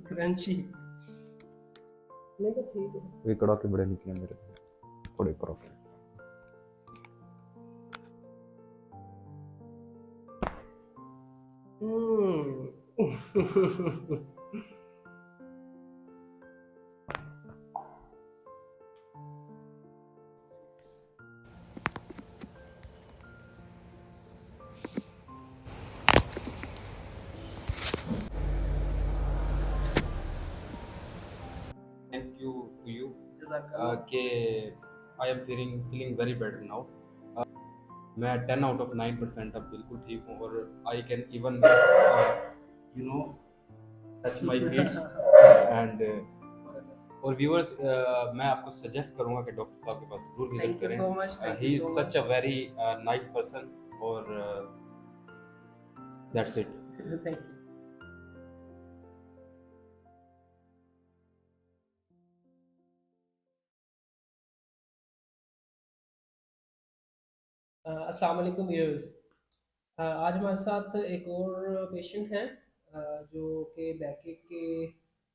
Crunchy नहीं तो ठीक है। ये कड़ाके बड़े निकले मेरे थोड़े कड़ाके। Thank you to you. कि I am feeling very better now. मैं 10 आउट ऑफ 9% अब बिल्कुल ठीक हूँ और I can even you know touch my feets and और व्यूअर्स मैं आपको सजेस्ट करूँगा कि डॉक्टर साहब के पास जरूर विजिट करें। He is such a very nice person और दैट्स इट। Thank you. अस्सलाम वालेकुम व्यूअर्स। आज हमारे साथ एक और पेशेंट हैं जो कि बैकएक के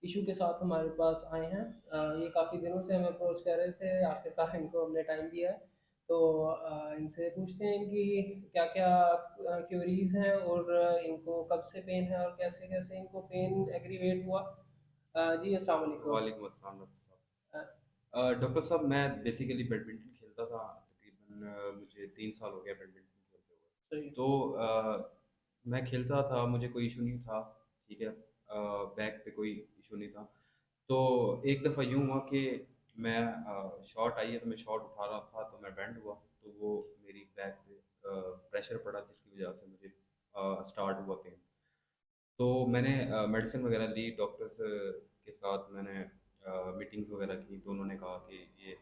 इशू के साथ हमारे पास आए हैं। ये काफ़ी दिनों से हमें अप्रोच कर रहे थे, आखिरकार इनको हमने टाइम दिया है। तो इनसे पूछते हैं इनकी क्या क्या क्यूरीज हैं और इनको कब से पेन है और कैसे कैसे इनको पेन एग्रीवेट हुआ। जी अस्सलाम वालेकुम। वालेकुम अस्सलाम डॉक्टर साहब। डॉक्टर साहब मैं बेसिकली बैडमिंटन खेलता था तकरीबन मुझे 3 साल हो गया बैडमिंटन खेलते हुए। तो मैं खेलता था, मुझे कोई इशू नहीं था, ठीक है, बैक पे कोई इशू नहीं था। तो एक दफ़ा यूँ हुआ कि मैं शॉट आई है तो मैं शॉट उठा रहा था तो मैं बेंड हुआ तो वो मेरी बैक पे प्रेशर पड़ा जिसकी वजह से मुझे स्टार्ट हुआ पेन। तो मैंने मेडिसिन वगैरह ली, डॉक्टर्स के साथ मैंने मीटिंग्स वगैरह की तो उन्होंने कहा कि ये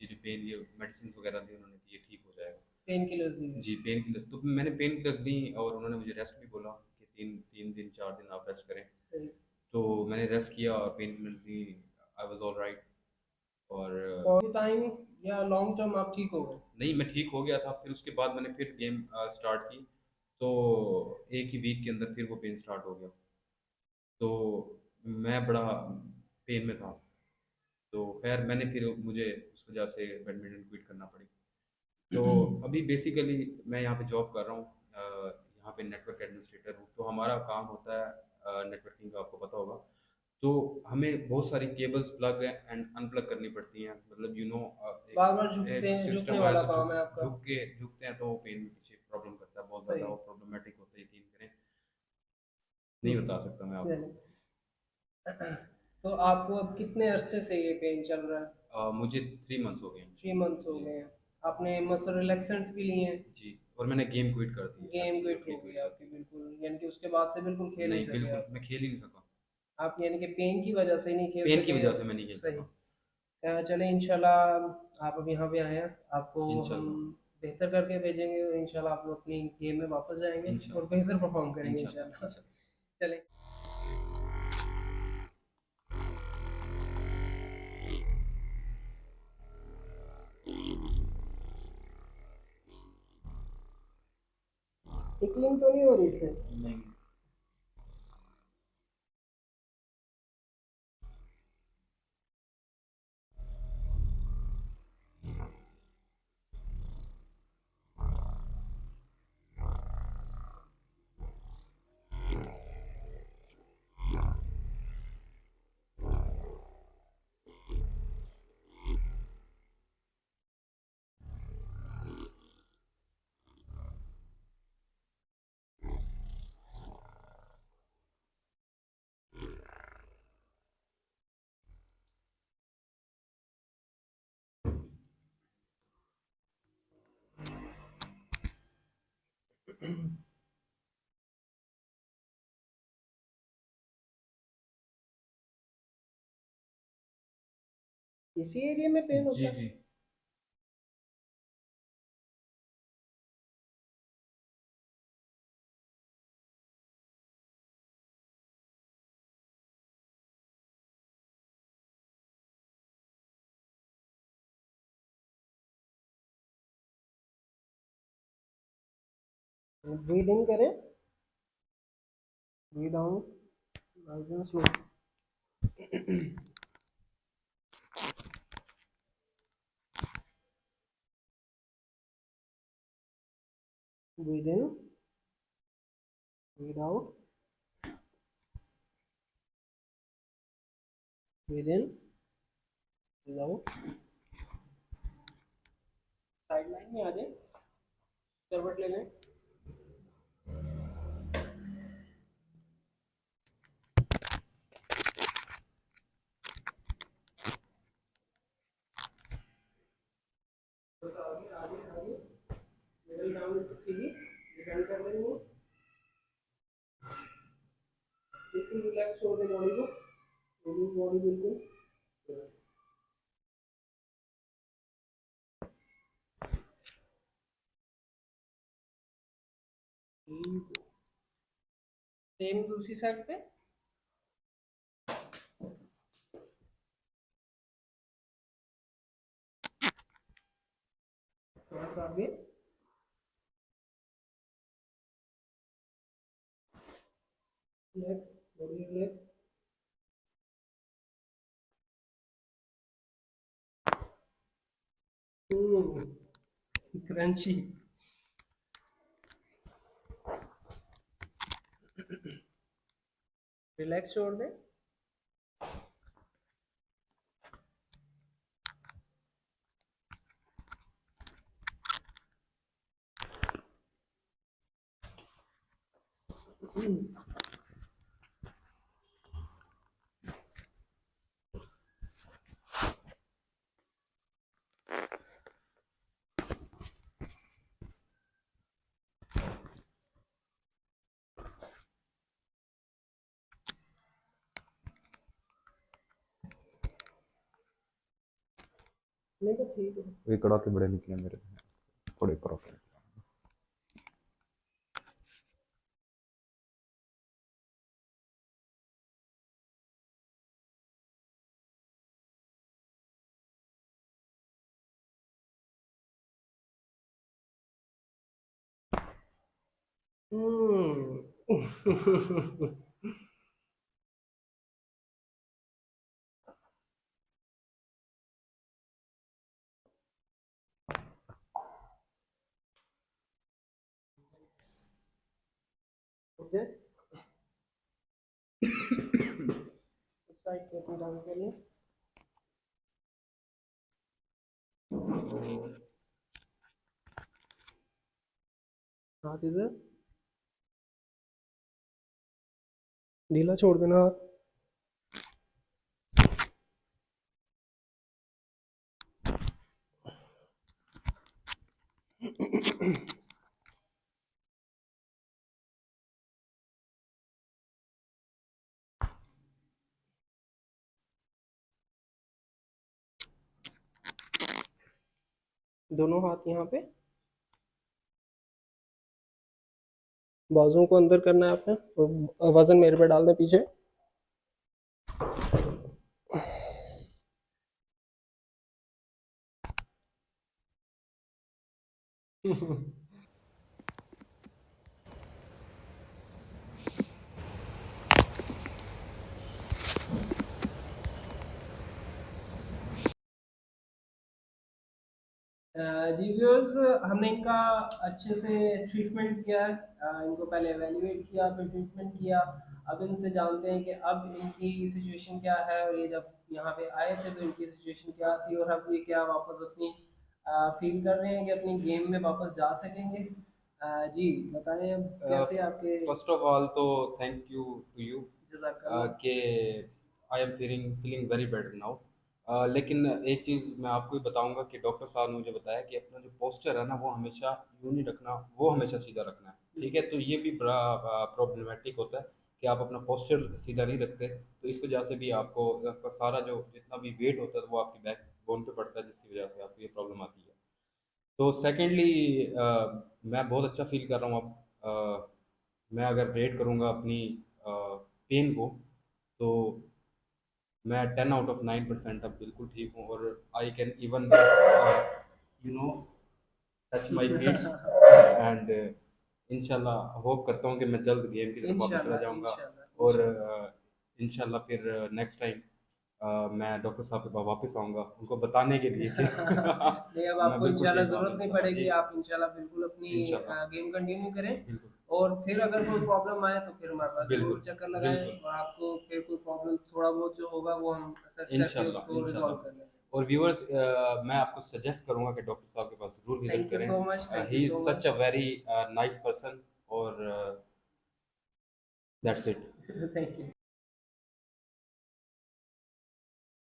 जो पेन ये मेडिसिन वगैरह दी उन्होंने कि ये ठीक हो जाएगा। पेन किलर्स दी जी पेन किलर्स तो मैंने पेन किलर्स दी और उन्होंने मुझे रेस्ट भी बोला कि तीन तीन दिन 4 दिन आप रेस्ट करें। सही। तो मैंने रेस्ट किया और pain killers the, I was all right. और फॉर टाइम या लॉन्ग टर्म आप ठीक हो गए? नहीं मैं ठीक हो गया था, फिर उसके बाद मैंने फिर गेम स्टार्ट की तो एक ही वीक के अंदर फिर वो पेन स्टार्ट हो गया। तो मैं बड़ा पेन में था तो खैर मैंने फिर मुझे उस वजह से बैडमिंटन क्विट करना पड़ी। तो अभी बेसिकली मैं यहाँ पे जॉब कर रहा हूँ, यहाँ पे नेटवर्क एडमिनिस्ट्रेटर हूँ। तो हमारा काम होता है नेटवर्किंग का, आपको पता होगा। तो हमें बहुत सारी केबल्स प्लग एंड अनप्लग करनी पड़ती हैं, मतलब बार बार एक झुकते हैं, झुकने सिस्टम है वाला तो काम है आपका। झुकते हैं तो वो पेन पीछे प्रॉब्लम करता है बहुत सही। ज़्यादा, और प्रॉब्लमेटिक होता है, यकीन करें नहीं बता सकता मैं आपको। तो आपको अब कितने अरसे से ये पेन चल रहा है? मुझे 3 मंथ्स हो गए हैं। 3 मंथ्स हो जी गए हैं। आपने मसल रिलैक्सेंट्स भी लिए हैं? जी, और मैंने गेम क्विट कर दी है गेम एक्चुअली क्विट अपनी हो की गई वजह आपकी बिल्कुल, यानी कि उसके बाद से बिल्कुल से। खेल नहीं नहीं सके बिल्कुल आप? मैं खेल ही नहीं सका, आप यानी कि पेन की वजह से ही नहीं खेल पेन की सके? वजह से मैं नहीं खेल सही। सका। चले इंशाल्लाह आप अब यहाँ पे आए हैं, आपको हम इंशाल्लाह बेहतर करके भेजेंगे और इंशाल्लाह आप अपनी गेम में वापस जाएंगे और इंशाल्लाह बेहतर परफॉर्म करेंगे इंशाल्लाह इंशाल्लाह। इंशाल्लाह। चले। टिकलिंग तो नहीं हो रही इससे? नहीं इसी एरिया में पेन जी होता है? जी। ब्रीद इन करें, breathe out. Nice and slow. Breathe in, breathe out, breathe in, breathe out. Side line में आ जाए, करवट ले लें. आगे आगे आगे, मिडल डाउन सीधी, डिपेंड कर लेंगे. बिल्कुल रिलैक्स छोड़ दें बॉडी को, बॉडी बिल्कुल. सेम दूसरी साइड पे. थोड़ा सा आगे. Relax, body relax. Crunchy. Relax छोड़ दें. नहीं तो ठीक है. ये कड़ाके बड़े निकले मेरे थोड़े प्रॉफिट. उस साइड पे अपनी डाउन कर लें. हाथ इधर, ढीला छोड़ देना हाथ. दोनों हाथ यहाँ पे, बाजुओं को अंदर करना है आपने, और वजन मेरे पे डाल दें पीछे. जी व्यूअर्स, हमने इनका अच्छे से ट्रीटमेंट किया है. इनको पहले एवेल्युएट किया, फिर ट्रीटमेंट किया. अब इनसे जानते हैं कि अब इनकी सिचुएशन क्या है, और ये जब यहाँ पे आए थे तो इनकी सिचुएशन क्या थी, और अब ये क्या वापस अपनी फील कर रहे हैं कि अपनी गेम में वापस जा सकेंगे. जी बताएं अब कैसे आपके. फर्स्ट ऑफ ऑल तो थैंक यू टू यू जज़ाकल्लाह. कि I am feeling very better now. लेकिन एक चीज़ मैं आपको ही बताऊंगा कि डॉक्टर साहब ने मुझे बताया कि अपना जो पोस्चर है ना वो हमेशा यूं नहीं रखना, वो हमेशा सीधा रखना है. ठीक है, तो ये भी बड़ा प्रॉब्लमेटिक होता है कि आप अपना पोस्चर सीधा नहीं रखते, तो इस वजह से भी आपको आपका सारा जो जितना भी वेट होता है वो आपकी बैक बोन पे पड़ता है, जिसकी वजह से आपको ये प्रॉब्लम आती है. तो सेकेंडली मैं बहुत अच्छा फील कर रहा हूँ अब. मैं अगर रेट करूँगा अपनी पेन को, तो मैं 10 आउट ऑफ 9% अब बिल्कुल ठीक हूँ, और I can even you know touch my feets. And इंशाल्लाह होप करता हूँ कि मैं जल्द गेम की तरफ वापस चला इंशाल्लाह जाऊँगा. इंशाल्लाह और इंशाल्लाह. इंशाल्लाह फिर नेक्स्ट टाइम मैं डॉक्टर साहब के पास वापस आऊँगा उनको बताने के लिए कि नहीं, अब मैं आपको बिल्कुल इंशाल्लाह ठीक हूँ ज़रूरत नहीं इंशाल्लाह पड़ेगी, जी आप इंशाल्लाह बिल्कुल अपनी इंशाल्लाह गेम कंटिन्यू करें। बिल्कुल और फिर अगर कोई प्रॉब्लम आए तो फिर हमारे पास ज़रूर बिल्कुल चक्कर लगाएं, बिल्कुल और आपको फिर कोई प्रॉब्लम थोड़ा बहुत जो होगा वो हम असेस करके इंशाल्लाह उसको रिजॉल्व कर इंशाल्लाह लेंगे। और व्यूअर्स मैं आपको सजेस्ट करूंगा कि डॉक्टर साहब के पास जरूर विजिट थैंक यू करें so much, thank you he is so such much. A very nice person और दैट्स इट थैंक यू।